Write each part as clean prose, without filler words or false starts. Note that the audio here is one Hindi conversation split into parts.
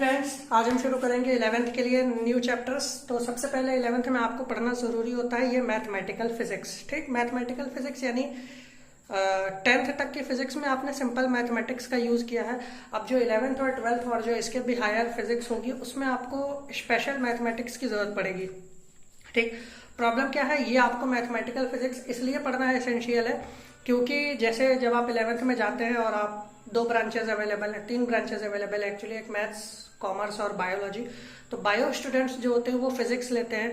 फ्रेंड्स, आज हम शुरू करेंगे 11th के लिए न्यू चैप्टर्स। तो सबसे पहले 11th में आपको पढ़ना ज़रूरी होता है ये मैथमेटिकल फिजिक्स। ठीक, मैथमेटिकल फिजिक्स यानी 10th तक की फिजिक्स में आपने सिंपल मैथमेटिक्स का यूज़ किया है। अब जो 11th और 12th और जो इसके भी हायर फिजिक्स होगी उसमें आपको स्पेशल मैथमेटिक्स की ज़रूरत पड़ेगी। ठीक, प्रॉब्लम क्या है, ये आपको मैथमेटिकल फिजिक्स इसलिए पढ़ना एसेंशियल है क्योंकि जैसे जब आप 11th में जाते हैं और आप 2 ब्रांचेज अवेलेबल हैं, 3 ब्रांचेज अवेलेबल है एक्चुअली, एक मैथ्स, कॉमर्स और बायोलॉजी। तो बायो स्टूडेंट्स जो होते हैं वो फिजिक्स लेते हैं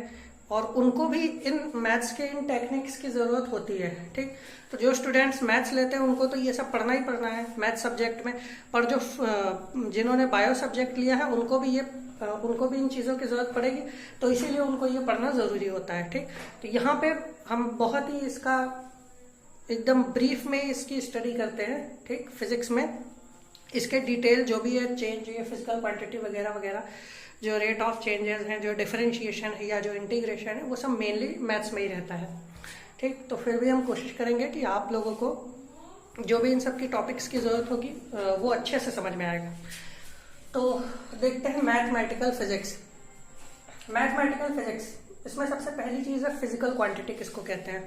और उनको भी इन मैथ्स के इन टेक्निक्स की ज़रूरत होती है। ठीक, तो जो स्टूडेंट्स मैथ्स लेते हैं उनको तो ये सब पढ़ना ही पढ़ना है मैथ्स सब्जेक्ट में, पर जो जिन्होंने बायो सब्जेक्ट लिया है उनको भी इन चीज़ों की ज़रूरत पड़ेगी, तो इसीलिए उनको ये पढ़ना ज़रूरी होता है। ठीक, तो यहाँ पे हम बहुत ही इसका एकदम ब्रीफ में इसकी स्टडी करते हैं। ठीक, फिजिक्स में इसके डिटेल जो भी है, चेंज, ये फिजिकल क्वांटिटी वगैरह वगैरह, जो रेट ऑफ चेंजेस हैं, जो डिफरेंशिएशन है या जो इंटीग्रेशन है, वो सब मेनली मैथ्स में ही रहता है। ठीक, तो फिर भी हम कोशिश करेंगे कि आप लोगों को जो भी इन सब की टॉपिक्स की ज़रूरत होगी वो अच्छे से समझ में आएगा। तो देखते हैं मैथमेटिकल फिजिक्स। मैथमेटिकल फिजिक्स, इसमें सबसे पहली चीज़ है फिजिकल क्वांटिटी किसको कहते हैं।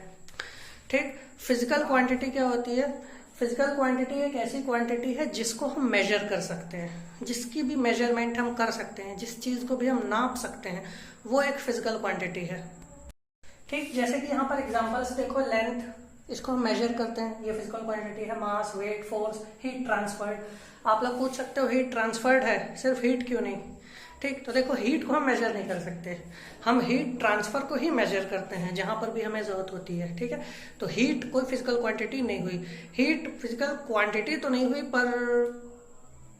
ठीक, फिजिकल क्वांटिटी क्या होती है? फिजिकल क्वांटिटी एक ऐसी क्वांटिटी है जिसको हम मेजर कर सकते हैं, जिसकी भी मेजरमेंट हम कर सकते हैं, जिस चीज़ को भी हम नाप सकते हैं, वो एक फिजिकल क्वांटिटी है। ठीक, जैसे कि यहाँ पर एग्जांपल्स देखो, लेंथ, इसको हम मेजर करते हैं, ये फिजिकल क्वांटिटी है। मास, वेट, फोर्स, हीट ट्रांसफर्ड। आप लोग पूछ सकते हो हीट ट्रांसफर्ड है, सिर्फ हीट क्यों नहीं? ठीक, तो देखो, हीट को हम मेजर नहीं कर सकते, हम हीट ट्रांसफर को ही मेजर करते हैं जहां पर भी हमें जरूरत होती है। ठीक है, तो हीट कोई फिजिकल क्वांटिटी नहीं हुई। हीट फिजिकल क्वांटिटी तो नहीं हुई, पर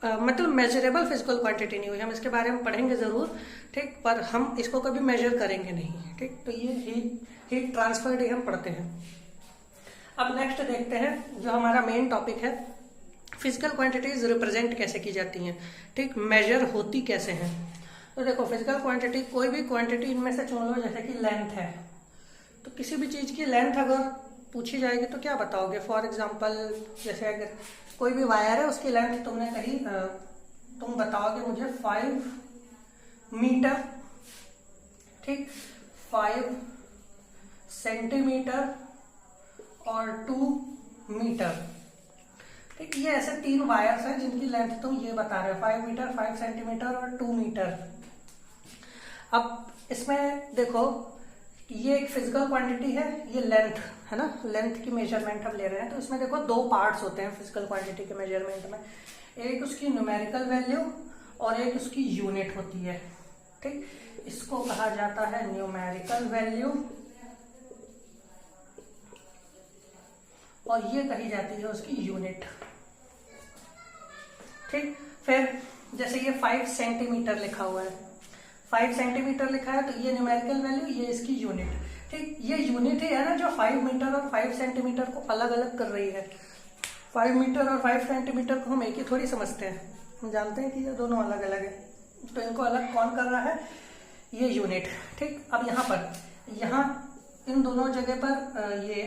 मतलब मेजरेबल फिजिकल क्वांटिटी नहीं हुई। हम इसके बारे में पढ़ेंगे जरूर। ठीक, पर हम इसको कभी मेजर करेंगे नहीं। ठीक, तो ये हीट ट्रांसफर ही हम पढ़ते हैं। अब नेक्स्ट देखते हैं जो हमारा मेन टॉपिक है, फिजिकल क्वांटिटीज रिप्रेजेंट कैसे की जाती हैं। ठीक, मेजर होती कैसे हैं। तो देखो, फिजिकल क्वांटिटी, कोई भी क्वांटिटी इनमें से चुन लो, जैसे कि लेंथ है, तो किसी भी चीज की लेंथ अगर पूछी जाएगी तो क्या बताओगे? फॉर एग्जांपल, जैसे अगर कोई भी वायर है, उसकी लेंथ तुमने कही, तुम बताओगे मुझे 5 मीटर। ठीक, 5 सेंटीमीटर और 2 मीटर। ठीक, ये ऐसे 3 वायर्स हैं जिनकी लेंथ तुम ये बता रहे हो, 5 मीटर, 5 सेंटीमीटर और 2 मीटर। अब इसमें देखो, ये एक फिजिकल क्वांटिटी है, ये लेंथ है ना, लेंथ की मेजरमेंट हम ले रहे हैं। तो इसमें देखो 2 पार्ट्स होते हैं फिजिकल क्वांटिटी के मेजरमेंट में, एक उसकी न्यूमेरिकल वैल्यू और एक उसकी यूनिट होती है। ठीक, इसको कहा जाता है न्यूमेरिकल वैल्यू और ये कही जाती है उसकी यूनिट। ठीक, फिर जैसे ये 5 सेंटीमीटर लिखा हुआ है, 5 सेंटीमीटर लिखा है, तो ये न्यूमेरिकल वैल्यू, ये इसकी यूनिट। ठीक, ये यूनिट ही है ना जो 5 मीटर और 5 सेंटीमीटर को अलग अलग कर रही है। 5 मीटर और 5 सेंटीमीटर को हम एक ही थोड़ी समझते हैं, हम जानते हैं कि ये दोनों अलग अलग है, तो इनको अलग कौन कर रहा है? ये यूनिट। ठीक, अब यहाँ इन दोनों जगह पर ये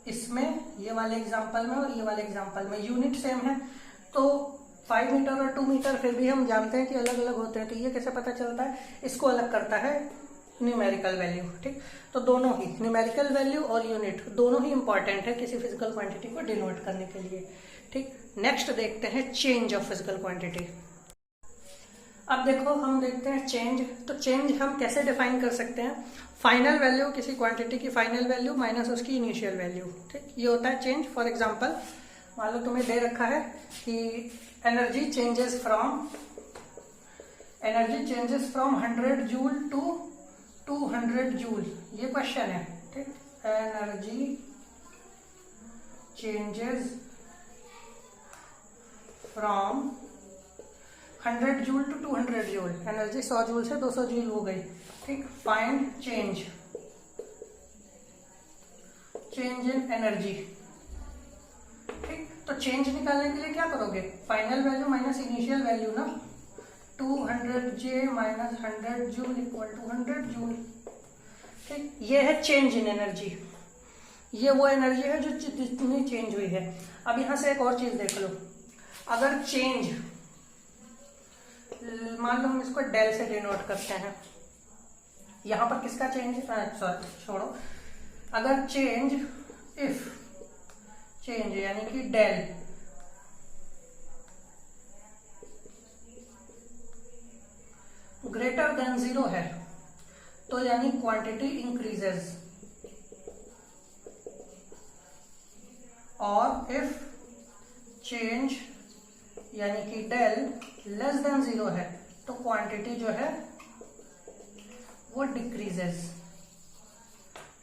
इसमें, ये वाले एग्जाम्पल में और ये वाले एग्जाम्पल में यूनिट सेम है, तो 5 मीटर और 2 मीटर फिर भी हम जानते हैं कि अलग अलग होते हैं। तो ये कैसे पता चलता है? इसको अलग करता है न्यूमेरिकल वैल्यू। ठीक, तो दोनों ही न्यूमेरिकल वैल्यू और यूनिट दोनों ही इंपॉर्टेंट है किसी फिजिकल क्वांटिटी को डिनोट करने के लिए। ठीक, नेक्स्ट देखते हैं चेंज ऑफ फिजिकल क्वांटिटी। अब देखो, हम देखते हैं चेंज। तो चेंज हम कैसे डिफाइन कर सकते हैं? फाइनल वैल्यू, किसी क्वांटिटी की फाइनल वैल्यू माइनस उसकी इनिशियल वैल्यू। ठीक, ये होता है चेंज। फॉर एग्जांपल, मान लो तुम्हें दे रखा है कि energy changes from 100 joule to 200 joule, ये क्वेश्चन है। ठीक, energy changes from 100 joule to 200 joule, energy 100 joule से 200 जूल हो गई। ठीक, फाइंड चेंज इन एनर्जी। ठीक, तो चेंज निकालने के लिए क्या करोगे? Final value minus initial value ना, 200J minus 100 joule equal to 100 joule. ठीक, ये है चेंज इन एनर्जी, ये वो एनर्जी है जो जितनी चेंज हुई है। अब यहां से एक और चीज देख लो, अगर चेंज मान लो हम इसको डेल से डिनोट करते हैं। यहां पर किसका चेंज, सॉरी छोड़ो, अगर चेंज इफ चेंज यानी कि डेल ग्रेटर देन 0 है तो यानी क्वांटिटी इंक्रीजेस, और इफ चेंज यानी कि डेल लेस देन 0 है तो क्वांटिटी जो है वो डिक्रीजेस।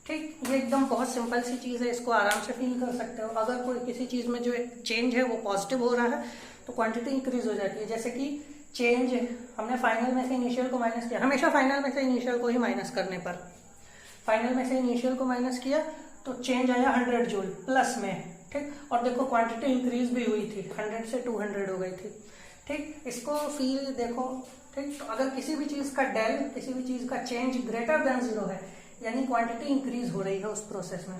ठीक, ये एकदम बहुत सिंपल सी चीज है, इसको आराम से फील कर सकते हो। अगर कोई किसी चीज में जो चेंज है वो पॉजिटिव हो रहा है तो क्वांटिटी इंक्रीज हो जाती है। जैसे कि चेंज हमने फाइनल में से इनिशियल को माइनस किया, हमेशा फाइनल में से इनिशियल को ही माइनस करने पर, फाइनल में से इनिशियल को माइनस किया तो चेंज आया 100 जूल प्लस में। ठीक, और देखो क्वांटिटी इंक्रीज भी हुई थी, 100 से 200 हो गई थी। ठीक, इसको फील देखो। ठीक, तो अगर किसी भी चीज का डेल, किसी भी चीज का चेंज ग्रेटर देन 0 है यानी क्वांटिटी इंक्रीज हो रही है उस प्रोसेस में।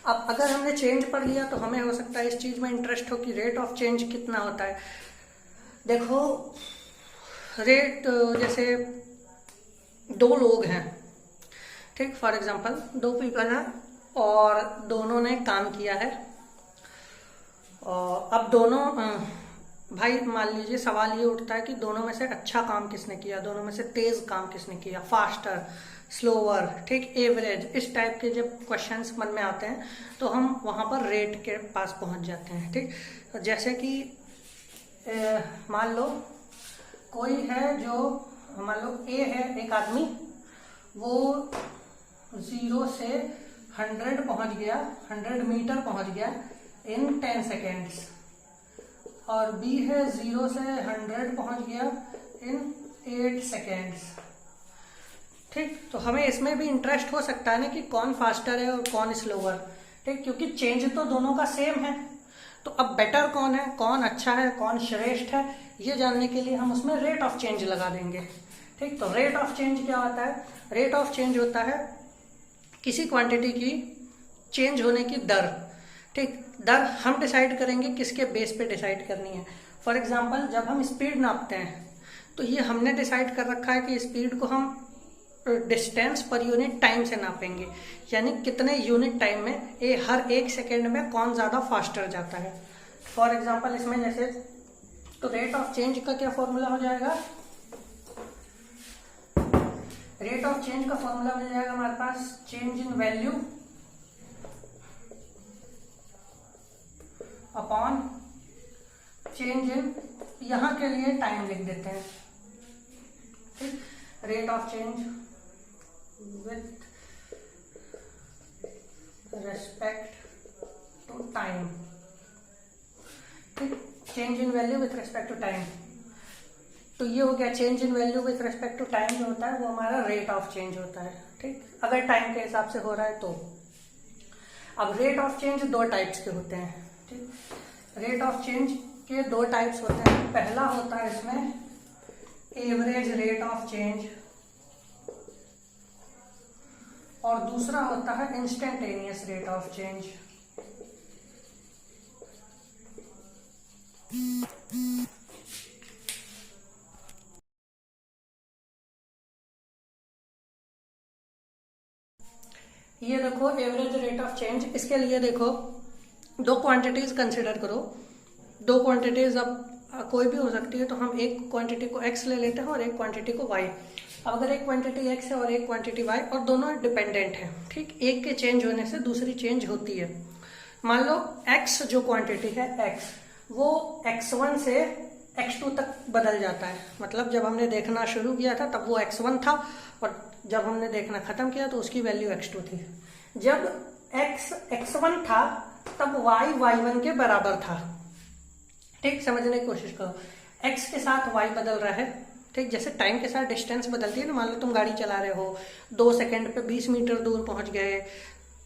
अब अगर हमने चेंज पढ़ लिया तो हमें हो सकता है इस चीज में इंटरेस्ट हो कि रेट ऑफ चेंज कितना होता है। देखो रेट, जैसे दो लोग हैं, ठीक, फॉर एग्जांपल 2 पीपल हैं और दोनों ने काम किया है। और अब दोनों भाई मान लीजिए सवाल ये उठता है कि दोनों में से अच्छा काम किसने किया, दोनों में से तेज काम किसने किया, फास्टर, स्लोअर, ठीक, एवरेज, इस टाइप के जब क्वेश्चंस मन में आते हैं तो हम वहां पर रेट के पास पहुंच जाते हैं। ठीक, जैसे कि मान लो कोई है जो, मान लो ए है एक आदमी, वो 0 से 100 पहुंच गया, 100 मीटर पहुंच गया इन 10 सेकेंड्स, और बी है 0 से 100 पहुंच गया इन 8 सेकेंड्स। ठीक, तो हमें इसमें भी इंटरेस्ट हो सकता है ना कि कौन फास्टर है और कौन स्लोअर। ठीक, क्योंकि चेंज तो दोनों का सेम है, तो अब बेटर कौन है, कौन अच्छा है, कौन श्रेष्ठ है, ये जानने के लिए हम उसमें रेट ऑफ चेंज लगा देंगे। ठीक, तो रेट ऑफ चेंज क्या होता है? रेट ऑफ चेंज होता है किसी क्वांटिटी की चेंज होने की दर। ठीक, दर हम डिसाइड करेंगे, किसके बेस पे डिसाइड करनी है। फॉर एग्जांपल जब हम स्पीड नापते हैं तो ये हमने डिसाइड कर रखा है कि स्पीड को हम डिस्टेंस पर यूनिट टाइम से नापेंगे, यानी कितने यूनिट टाइम में हर 1 सेकेंड में कौन ज्यादा फास्टर जाता है। फॉर एग्जांपल इसमें जैसे, तो रेट ऑफ चेंज का क्या फॉर्मूला हो जाएगा? रेट ऑफ चेंज का फॉर्मूला मिल जाएगा हमारे पास, change in value upon change in, यहां के लिए टाइम लिख देते हैं। ठीक, rate of change with respect to time. ठीक, change in value with respect to time, तो ये हो गया change in value with respect to time जो होता है वो हमारा रेट ऑफ चेंज होता है। ठीक, अगर टाइम के हिसाब से हो रहा है तो। अब रेट ऑफ चेंज 2 टाइप्स के होते हैं। ठीक, रेट ऑफ चेंज के 2 टाइप्स होते हैं। पहला होता है इसमें एवरेज रेट ऑफ चेंज, और दूसरा होता है इंस्टेंटेनियस रेट ऑफ चेंज। ये देखो एवरेज रेट ऑफ चेंज, इसके लिए देखो 2 क्वांटिटीज कंसिडर करो। 2 क्वांटिटीज अब कोई भी हो सकती है, तो हम एक क्वांटिटी को x ले लेते हैं और एक क्वांटिटी को y। अब अगर एक क्वांटिटी x है और एक क्वांटिटी y और दोनों डिपेंडेंट है, ठीक, एक के चेंज होने से दूसरी चेंज होती है। मान लो x जो क्वांटिटी है x, वो x1 से x2 तक बदल जाता है। मतलब जब हमने देखना शुरू किया था तब वो x1 था, और जब हमने देखना खत्म किया तो उसकी वैल्यू x2 थी। जब x x1 था तब y y1 के बराबर था। ठीक, समझने की कोशिश करो, x के साथ y बदल रहा है। ठीक, जैसे टाइम के साथ डिस्टेंस बदलती है ना, मान लो तुम गाड़ी चला रहे हो, 2 सेकंड पे 20 मीटर दूर पहुंच गए,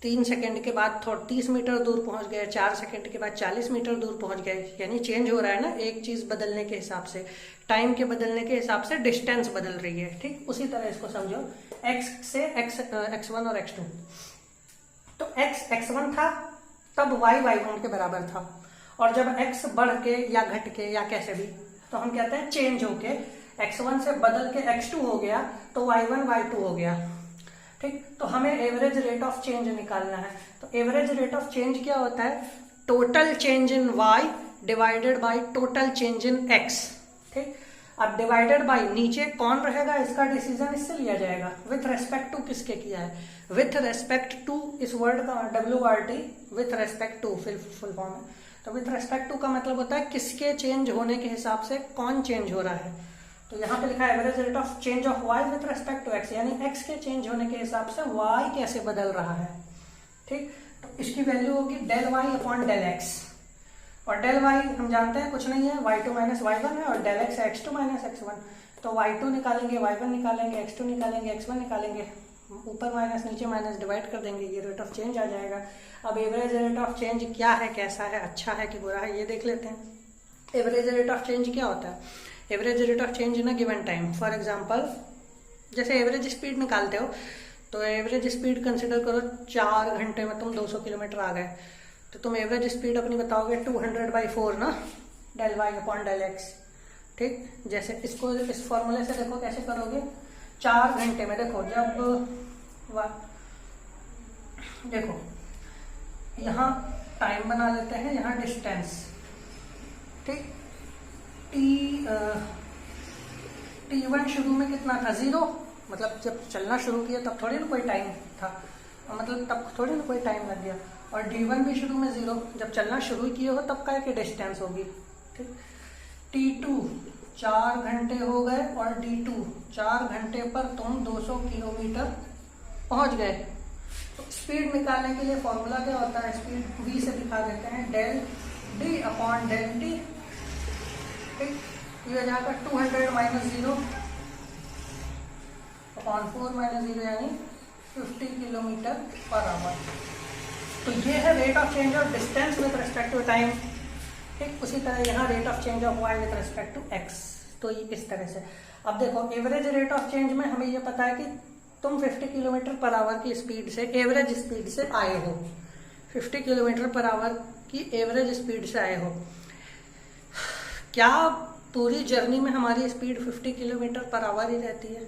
3 सेकंड के बाद 30 मीटर दूर पहुंच गए, 4 सेकंड के बाद 40 मीटर दूर पहुंच गए, यानी चेंज हो रहा है ना, एक चीज बदलने के हिसाब से, टाइम के बदलने के हिसाब से डिस्टेंस बदल रही है। ठीक, उसी तरह इसको समझो, x से x1 और x2। तो x x1 था तब y y1 के बराबर था, और जब x बढ़ के या घट के या कैसे भी, तो हम कहते हैं चेंज होके x1 से बदल के x2 हो गया तो y1 y2 हो गया। ठीक, तो हमें एवरेज रेट ऑफ चेंज निकालना है। तो एवरेज रेट ऑफ चेंज क्या होता है? Total change in y divided by total change in x। ठीक, अब डिवाइडेड बाय नीचे कौन रहेगा, इसका डिसीजन इससे लिया जाएगा विथ रेस्पेक्ट टू किसके किया है, विथ रेस्पेक्ट टू, इस वर्ड का WRT with respect to full form है। तो विथ रेस्पेक्ट टू का मतलब होता है किसके चेंज होने के हिसाब से कौन चेंज हो रहा है। तो यहाँ पे लिखा है average rate of change of y with respect to x, यानी x के चेंज होने के हिसाब से y कैसे बदल रहा है। ठीक, तो इसकी वैल्यू होगी del y upon del x, और डेल y हम जानते हैं कुछ नहीं है, y2 माइनस y1 है, और डेल x है x2 माइनस x1। तो y2 निकालेंगे, y1 निकालेंगे, x2 निकालेंगे, x1 निकालेंगे, ऊपर माइनस नीचे माइनस डिवाइड कर देंगे, ये रेट ऑफ चेंज आ जाएगा। अब एवरेज रेट ऑफ चेंज क्या है, कैसा है, अच्छा है कि बुरा है, ये देख लेते हैं। एवरेज रेट ऑफ चेंज क्या होता है? Average rate of change in a given time. For example, जैसे एवरेज स्पीड निकालते हो तो एवरेज स्पीड कंसिडर करो 4 घंटे में तुम 200 किलोमीटर आ गए, तो तुम एवरेज स्पीड अपनी बताओगे 200/4 ना, del y upon del x। ठीक, जैसे इसको इस फॉर्मूले से देखो कैसे करोगे, 4 घंटे में देखो, जब देखो यहाँ टाइम बना लेते हैं, यहाँ डिस्टेंस। ठीक, t1 शुरू में कितना था, 0, मतलब जब चलना शुरू किया तब थोड़ी ना कोई टाइम था, मतलब तब थोड़ी ना कोई टाइम लग गया। और d1 भी शुरू में 0, जब चलना शुरू किए हो तब का की डिस्टेंस होगी। ठीक, t2 4 घंटे हो गए, और d2 4 घंटे पर तुम 200 किलोमीटर पहुंच गए। तो स्पीड निकालने के लिए फॉर्मूला क्या होता है, स्पीड v से दिखा देते हैं, del d upon del t। ठीक, ये हो जाएगा 200 माइनस 0 अपॉन 4 माइनस 0, यानी 50 किलोमीटर पर आवर। तो ये है rate of change of distance with respect to time. ठीक, उसी तरह यहाँ rate of change of y with respect to x। तो ये इस तरह से। अब देखो एवरेज रेट ऑफ चेंज में हमें ये पता है कि तुम 50 किलोमीटर पर आवर की स्पीड से, एवरेज स्पीड से आए हो, 50 किलोमीटर पर आवर की एवरेज स्पीड से आए हो। क्या पूरी जर्नी में हमारी स्पीड 50 किलोमीटर पर आवर ही रहती है?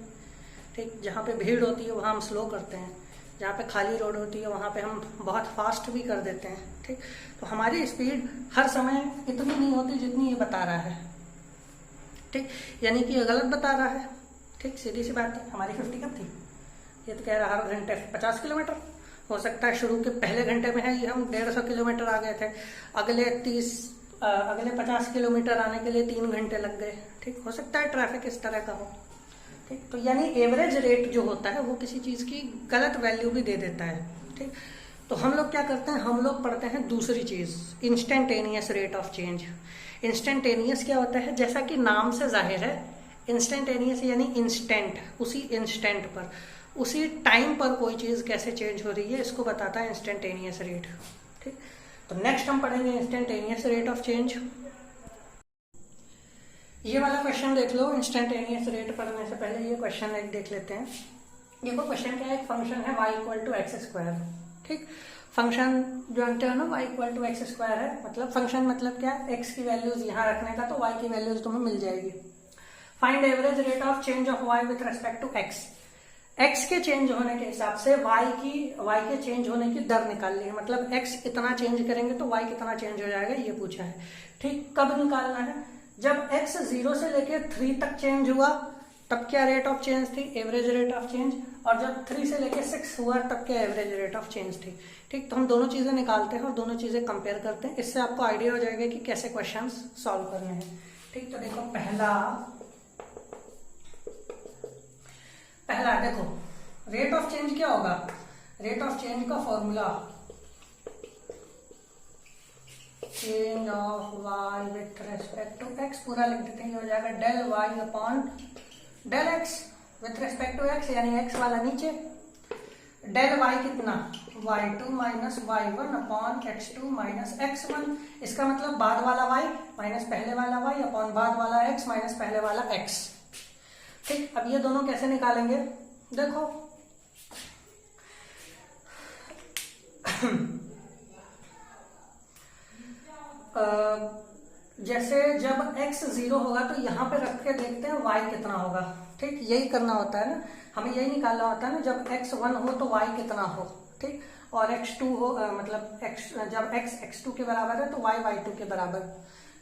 ठीक, जहाँ पे भीड़ होती है वहाँ हम स्लो करते हैं, जहाँ पे खाली रोड होती है वहाँ पे हम बहुत फास्ट भी कर देते हैं। ठीक, तो हमारी स्पीड हर समय इतनी नहीं होती जितनी ये बता रहा है। ठीक, यानी कि ये गलत बता रहा है। ठीक, सीधी सी बात है, हमारी 50 कब थी, ये तो कह रहा है हर घंटे 50 किलोमीटर। हो सकता है शुरू के पहले घंटे में है ये हम 150 किलोमीटर आ गए थे, अगले 50 किलोमीटर आने के लिए 3 घंटे लग गए। ठीक, हो सकता है ट्रैफिक इस तरह का हो। ठीक, तो यानी एवरेज रेट जो होता है वो किसी चीज की गलत वैल्यू भी दे देता है। ठीक, तो हम लोग क्या करते हैं, हम लोग पढ़ते हैं दूसरी चीज, instantaneous rate of change. Instantaneous क्या होता है, जैसा कि नाम से जाहिर है, इंस्टेंटेनियस यानी इंस्टेंट, उसी इंस्टेंट पर, उसी टाइम पर कोई चीज कैसे चेंज हो रही है, इसको बताता है इंस्टेंटेनियस रेट। ठीक, तो नेक्स्ट हम पढ़ेंगे इंस्टेंटेनियस रेट ऑफ चेंज। ये वाला क्वेश्चन देख लो, इंस्टेंटेनियस रेट पढ़ने से पहले ये क्वेश्चन एक देख लेते हैं। देखो क्वेश्चन क्या है, एक फंक्शन है y equal to x square. ठीक, फंक्शन जानते हो ना, y equal to x square है, मतलब फंक्शन मतलब क्या, x की वैल्यूज यहाँ रखने का, तो y की वैल्यूज तुम्हें मिल जाएगी। Find average rate of change of y with respect to x। x के चेंज होने के हिसाब से y के चेंज होने की दर निकालनी है, मतलब x इतना चेंज करेंगे तो y कितना चेंज हो जाएगा, ये पूछा है। ठीक, कब निकालना है, जब x 0 से लेके 3 तक चेंज हुआ तब क्या रेट ऑफ चेंज थी, एवरेज रेट ऑफ चेंज, और जब 3 से लेके 6 हुआ तब क्या एवरेज रेट ऑफ चेंज थी। ठीक, तो हम दोनों चीजें निकालते हैं और दोनों चीजें कंपेयर करते हैं, इससे आपको आइडिया हो जाएगा कि कैसे क्वेश्चंस सॉल्व करने हैं। ठीक, तो देखो पहला देखो रेट ऑफ चेंज क्या होगा, रेट ऑफ चेंज का formula change of y with respect to x, पूरा लिख देते हैं, ये हो जाएगा del y upon del x with respect to x, यानी x वाला नीचे, डेल y कितना, y2 minus y1 upon x2 minus x1, इसका मतलब बाद वाला y माइनस पहले वाला y अपॉन बाद वाला x माइनस पहले वाला x। ठीक, अब ये दोनों कैसे निकालेंगे, देखो जैसे जब x 0 होगा तो यहाँ पे रख के देखते हैं y कितना होगा। ठीक, यही करना होता है ना, हमें यही निकालना होता है ना, जब x 1 हो तो y कितना हो। ठीक, और x 2 हो मतलब जब x x2 के बराबर है तो y y2 के बराबर,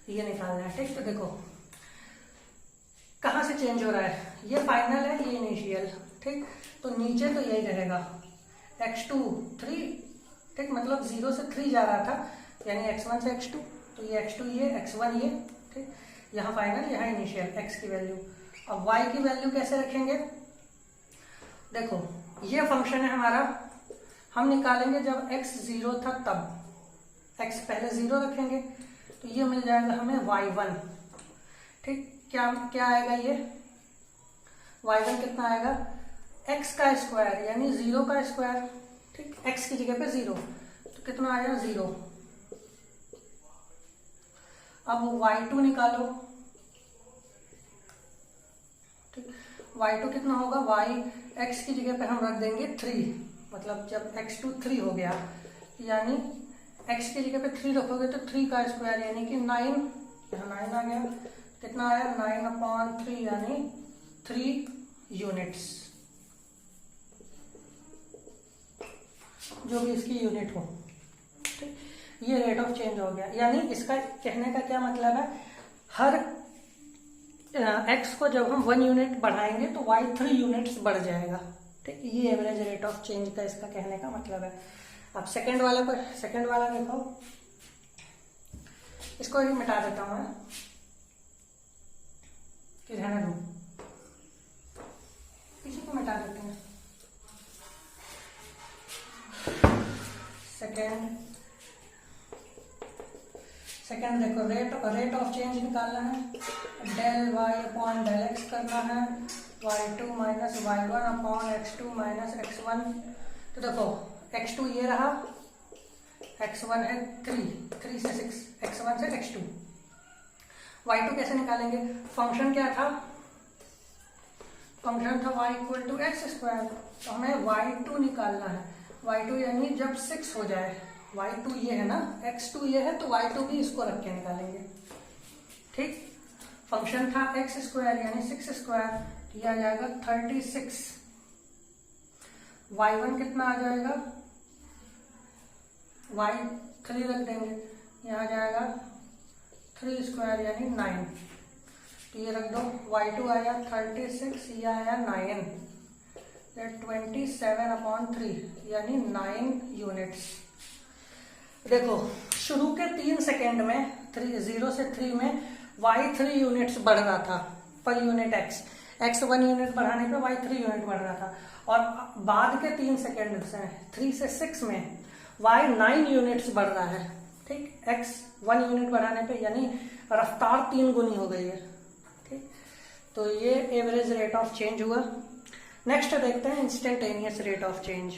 ये निकालना है। ठीक, तो देखो कहाँ से चेंज हो रहा है, ये फाइनल है, ये इनिशियल। ठीक, तो नीचे तो यही रहेगा x2 3। ठीक, मतलब 0 से 3 जा रहा था, यानी x1 से x2, तो ये x2 ये x1 ये। ठीक, यहाँ फाइनल, यहाँ इनिशियल x की वैल्यू। अब y की वैल्यू कैसे रखेंगे, देखो ये फंक्शन है हमारा, हम निकालेंगे जब x 0 था तब x पहले 0 रखेंगे, तो ये मिल जाएगा हमें y1। ठीक, क्या क्या आएगा ये y1 कितना आएगा, x का स्क्वायर यानी 0 का स्क्वायर। ठीक, x की जगह पे 0, तो कितना आया 0। अब y2 निकालो। ठीक, y2 कितना होगा, y x की जगह पे हम रख देंगे 3, मतलब जब x2 3 हो गया, यानी x की जगह पे 3 रखोगे तो 3 का स्क्वायर यानी कि 9, यहाँ 9 आ गया, कितना आया 9/3 यानी 3 यूनिट्स, जो भी इसकी यूनिट हो। ठीक, ये रेट ऑफ चेंज हो गया, यानी इसका कहने का क्या मतलब है, हर x को जब हम 1 यूनिट बढ़ाएंगे तो y 3 यूनिट्स बढ़ जाएगा। ठीक, ये एवरेज रेट ऑफ चेंज का इसका कहने का मतलब है। अब सेकंड वाला देखो, इसको ही मिटा देता हूं मैं, कि रहने दो, इसी को मिटा देते हैं। सेकंड देखो, रेट ऑफ चेंज निकालना है, del y upon del x करना है, y2 minus y1 upon x2 minus x1। तो देखो x2 ये रहा, x1 है 3 से 6, x1 से x2। y2 कैसे निकालेंगे, फंक्शन क्या था, फंक्शन था y equal to x square, तो हमें y2 निकालना है। y2 यानी जब 6 हो जाए, y2 ये है ना, x2 ये है, तो y2 भी इसको रख के निकालेंगे। ठीक, फंक्शन था एक्स स्क्वायर यानी 6 स्क्वायर, ये आ जाएगा 36। y1 कितना आ जाएगा, y3 रख देंगे, यहाँ आ जाएगा 3 स्क्वायर यानी 9, तो ये रख दो, y2 आया 36, ये आया 9, 27/3 यानी 9 यूनिट्स। देखो शुरू के 3 सेकेंड में 0 से 3 में y 3 यूनिट्स बढ़ रहा था पर यूनिट x 1 यूनिट बढ़ाने पे y 3 यूनिट बढ़ रहा था, और बाद के 3 सेकेंड से 3 से 6 में y 9 यूनिट्स बढ़ रहा है। ठीक, x 1 यूनिट बढ़ाने पे यानी रफ्तार 3 गुनी हो गई है। ठीक, तो ये एवरेज रेट ऑफ चेंज हुआ। नेक्स्ट देखते हैं instantaneous rate of change.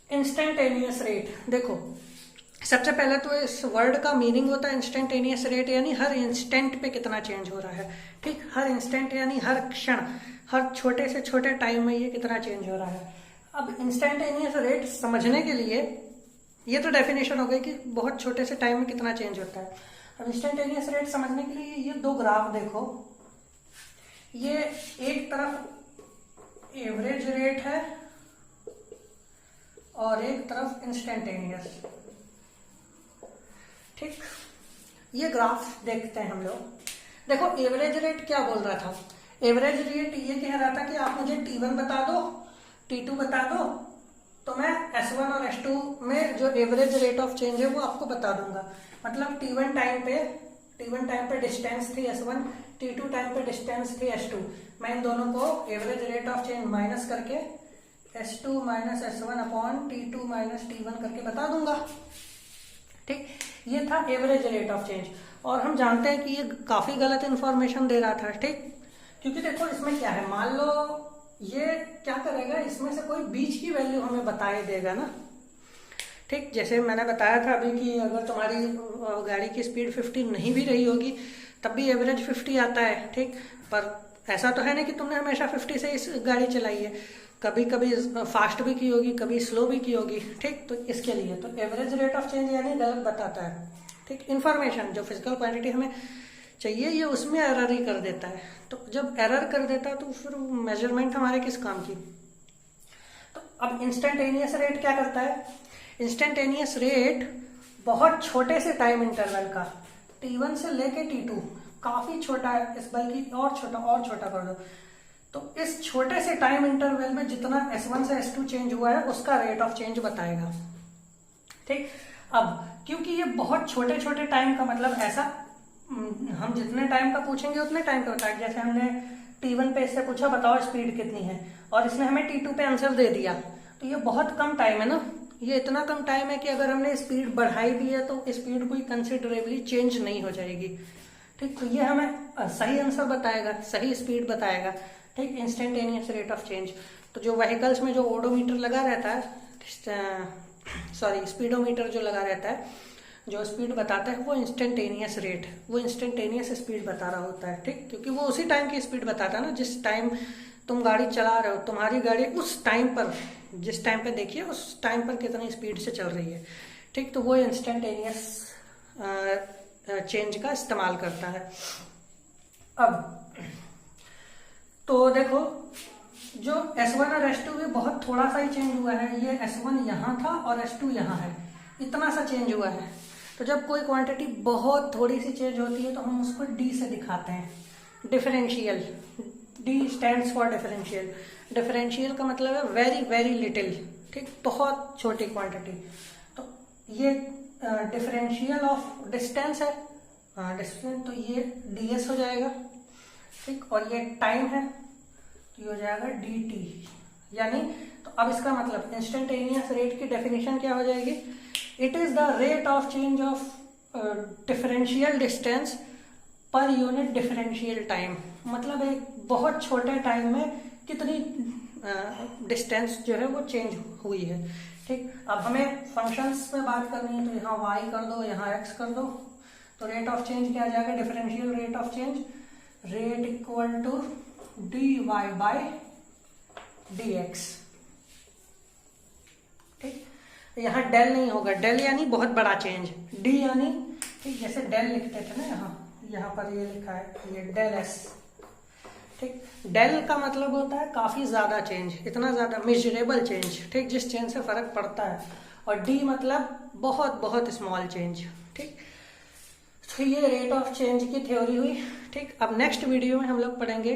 Instantaneous rate, देखो सबसे पहले तो इस वर्ड का मीनिंग होता है इंस्टेंटेनियस रेट, यानी हर इंस्टेंट पे कितना चेंज हो रहा है। ठीक, हर इंस्टेंट यानी हर क्षण, हर छोटे से छोटे टाइम में ये कितना चेंज हो रहा है। अब इंस्टेंटेनियस रेट समझने के लिए, ये तो डेफिनेशन हो गई कि बहुत छोटे से टाइम में कितना चेंज होता है। अब इंस्टेंटेनियस रेट समझने के लिए ये 2 ग्राफ देखो, ये एक तरफ एवरेज रेट है और एक तरफ इंस्टेंटेनियस। ठीक, ये ग्राफ देखते हैं हम लोग। देखो एवरेज रेट क्या बोल रहा था, एवरेज रेट ये कह रहा था कि आप मुझे T1 बता दो, T2 बता दो, तो मैं S1 और S2 में जो एवरेज रेट ऑफ चेंज है वो आपको बता दूंगा। मतलब T1 टाइम पे डिस्टेंस थी S1, T2 टाइम पे डिस्टेंस थी S2, मैं इन दोनों को average rate of change minus करके S2 minus S1 upon T2 minus T1 करके बता दूंगा। ठीक, ये था एवरेज रेट ऑफ चेंज, और हम जानते हैं कि ये काफी गलत इंफॉर्मेशन दे रहा था। ठीक, क्योंकि देखो इसमें क्या है, मान लो ये क्या करेगा, इसमें से कोई बीच की वैल्यू हमें बताए देगा ना। ठीक, जैसे मैंने बताया था अभी कि अगर तुम्हारी गाड़ी की स्पीड 50 नहीं भी रही होगी तब भी एवरेज 50 आता है। ठीक, पर ऐसा तो है नहीं कि तुमने हमेशा 50 से इस गाड़ी चलाई है, कभी कभी फास्ट भी की होगी, कभी स्लो भी की होगी, ठीक। तो इसके लिए तो एवरेज रेट ऑफ चेंज यानी गलत बताता है, ठीक। इन्फॉर्मेशन जो फिजिकल क्वांटिटी हमें चाहिए ये उसमें एरर ही कर देता है। तो जब एरर कर देता है तो फिर मेजरमेंट हमारे किस काम की। तो अब इंस्टेंटेनियस रेट क्या करता है, इंस्टेंटेनियस रेट बहुत छोटे से टाइम इंटरवल का t1 से लेके t2 काफी छोटा है, इस बल्कि और छोटा कर दो, तो इस छोटे से टाइम इंटरवल में जितना S1 से S2 चेंज हुआ है उसका रेट ऑफ चेंज बताएगा, ठीक। अब क्योंकि ये बहुत छोटे छोटे टाइम का मतलब ऐसा, हम जितने टाइम का पूछेंगे उतने टाइम का बताएगा। जैसे हमने t1 पे इससे पूछा बताओ स्पीड कितनी है, और इसने हमें t2 पे आंसर दे दिया, तो ये बहुत कम टाइम है ना, ये इतना कम टाइम है कि अगर हमने स्पीड बढ़ाई भी है तो स्पीड कोई कंसिडरेबली चेंज नहीं हो जाएगी, ठीक। तो ये हमें सही आंसर बताएगा, सही स्पीड बताएगा, ठीक, इंस्टेंटेनियस रेट ऑफ चेंज। तो जो व्हीकल्स में जो ओडोमीटर लगा रहता है, सॉरी स्पीडोमीटर जो लगा रहता है, जो स्पीड बताता है वो इंस्टेंटेनियस रेट, वो इंस्टेंटेनियस स्पीड बता रहा होता है, ठीक, क्योंकि वो उसी टाइम की स्पीड बताता है ना जिस टाइम तुम गाड़ी चला रहे हो, तुम्हारी गाड़ी उस टाइम पर, जिस टाइम पे देखिए उस टाइम पर कितनी स्पीड से चल रही है, ठीक। तो वो इंस्टेंटेनियस चेंज का इस्तेमाल करता है। अब तो देखो जो S1 और S2 में बहुत थोड़ा सा ही चेंज हुआ है, ये S1 यहाँ था और S2 यहाँ है, इतना सा चेंज हुआ है। तो जब कोई क्वांटिटी बहुत थोड़ी सी चेंज होती है तो हम उसको D से दिखाते हैं, differential, D stands for differential. Differential का मतलब है वेरी वेरी लिटिल, ठीक, बहुत छोटी क्वांटिटी। तो ये डिफरेंशियल ऑफ डिस्टेंस है, डिस्टेंस, तो ये ds हो जाएगा, ठीक, और ये टाइम है तो ये हो जाएगा dt, यानी तो अब इसका मतलब इंस्टेंटेनियस रेट की डेफिनेशन क्या हो जाएगी, it is the rate of change of differential distance per unit differential time. मतलब एक बहुत छोटे टाइम में कितनी डिस्टेंस जो है वो चेंज हुई है, ठीक। अब हमें फंक्शंस पे बात करनी है तो यहाँ y कर दो, यहाँ x कर दो, तो रेट ऑफ चेंज क्या आ जाएगा, differential rate of change, rate equal to dy by dx, ठीक। यहाँ डेल नहीं होगा, डेल यानी बहुत बड़ा चेंज, d यानी, ठीक, जैसे डेल लिखते थे ना, यहाँ पर ये लिखा है ये डेल s, ठीक। डेल का मतलब होता है काफी ज्यादा चेंज, इतना ज्यादा मेजरेबल चेंज, ठीक, जिस चेंज से फर्क पड़ता है, और डी मतलब बहुत बहुत स्मॉल चेंज, ठीक। तो ये रेट ऑफ चेंज की थ्योरी हुई, ठीक। अब नेक्स्ट वीडियो में हम लोग पढ़ेंगे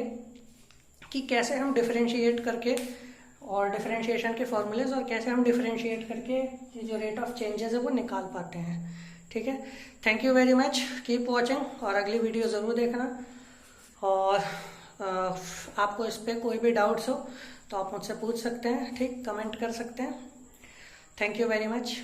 कि कैसे हम डिफरेंशिएट करके और डिफरेंशिएशन के फॉर्मूलेज और कैसे हम डिफरेंशिएट करके ये जो रेट ऑफ चेंजेस है वो निकाल पाते हैं, ठीक है। Thank you very much, keep watching, और अगली वीडियो ज़रूर देखना। और आपको इस पर कोई भी डाउट्स हो तो आप मुझसे पूछ सकते हैं, ठीक, कमेंट कर सकते हैं। Thank you very much.